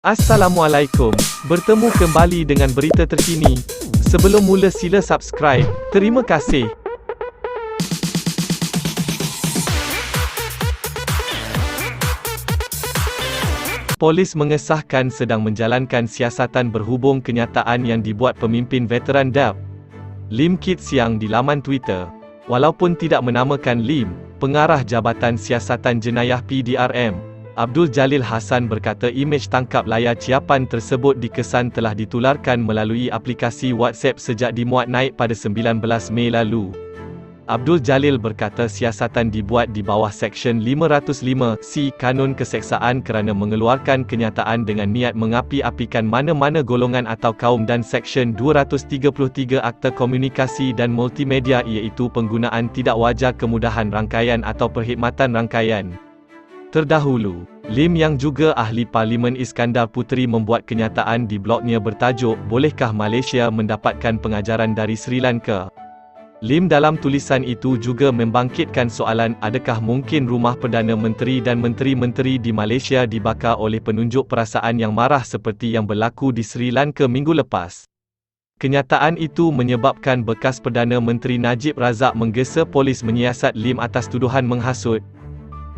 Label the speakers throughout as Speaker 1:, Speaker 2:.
Speaker 1: Assalamualaikum, bertemu kembali dengan berita terkini. Sebelum mula sila subscribe, terima kasih. Polis mengesahkan sedang menjalankan siasatan berhubung kenyataan yang dibuat pemimpin veteran DAP, Lim Kit Siang di laman Twitter. Walaupun tidak menamakan Lim, pengarah Jabatan Siasatan Jenayah PDRM, Abdul Jalil Hassan berkata imej tangkap layar ciapan tersebut dikesan telah ditularkan melalui aplikasi WhatsApp sejak dimuat naik pada 19 Mei lalu. Abdul Jalil berkata siasatan dibuat di bawah Seksyen 505C Kanun Keseksaan kerana mengeluarkan kenyataan dengan niat mengapi-apikan mana-mana golongan atau kaum dan Seksyen 233 Akta Komunikasi dan Multimedia iaitu penggunaan tidak wajar kemudahan rangkaian atau perkhidmatan rangkaian. Terdahulu, Lim yang juga ahli Parlimen Iskandar Puteri membuat kenyataan di blognya bertajuk Bolehkah Malaysia mendapatkan pengajaran dari Sri Lanka? Lim dalam tulisan itu juga membangkitkan soalan adakah mungkin rumah Perdana Menteri dan menteri-menteri di Malaysia dibakar oleh penunjuk perasaan yang marah seperti yang berlaku di Sri Lanka minggu lepas. Kenyataan itu menyebabkan bekas Perdana Menteri Najib Razak menggesa polis menyiasat Lim atas tuduhan menghasut.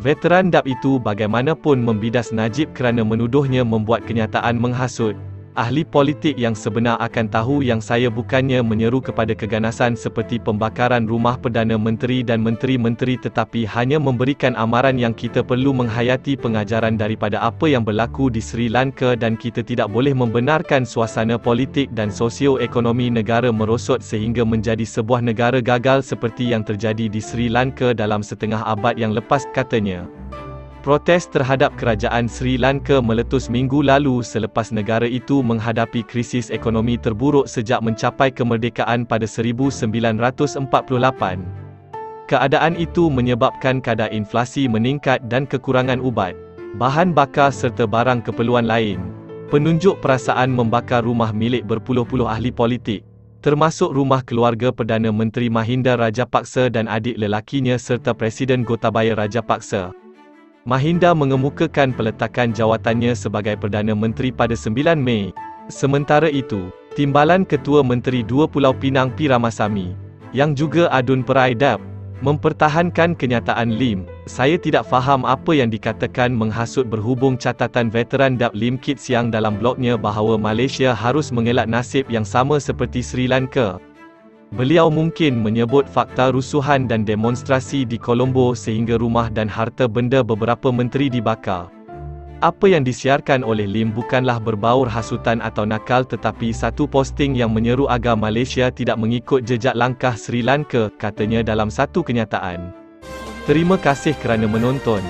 Speaker 1: Veteran DAP itu bagaimanapun membidas Najib kerana menuduhnya membuat kenyataan menghasut. Ahli politik yang sebenar akan tahu yang saya bukannya menyeru kepada keganasan seperti pembakaran rumah Perdana Menteri dan menteri-menteri tetapi hanya memberikan amaran yang kita perlu menghayati pengajaran daripada apa yang berlaku di Sri Lanka dan kita tidak boleh membenarkan suasana politik dan sosioekonomi negara merosot sehingga menjadi sebuah negara gagal seperti yang terjadi di Sri Lanka dalam setengah abad yang lepas, katanya. Protes terhadap kerajaan Sri Lanka meletus minggu lalu selepas negara itu menghadapi krisis ekonomi terburuk sejak mencapai kemerdekaan pada 1948. Keadaan itu menyebabkan kadar inflasi meningkat dan kekurangan ubat, bahan bakar serta barang keperluan lain. Penunjuk perasaan membakar rumah milik berpuluh-puluh ahli politik, termasuk rumah keluarga Perdana Menteri Mahinda Rajapaksa dan adik lelakinya serta Presiden Gotabaya Rajapaksa. Mahinda mengemukakan peletakan jawatannya sebagai Perdana Menteri pada 9 Mei. Sementara itu, Timbalan Ketua Menteri Dua Pulau Pinang P. Ramasamy, yang juga adun perai DAP, mempertahankan kenyataan Lim. Saya tidak faham apa yang dikatakan menghasut berhubung catatan veteran DAP Lim Kit Siang dalam blognya bahawa Malaysia harus mengelak nasib yang sama seperti Sri Lanka. Beliau mungkin menyebut fakta rusuhan dan demonstrasi di Colombo sehingga rumah dan harta benda beberapa menteri dibakar. Apa yang disiarkan oleh Lim bukanlah berbaur hasutan atau nakal tetapi satu posting yang menyeru agar Malaysia tidak mengikut jejak langkah Sri Lanka, katanya dalam satu kenyataan. Terima kasih kerana menonton.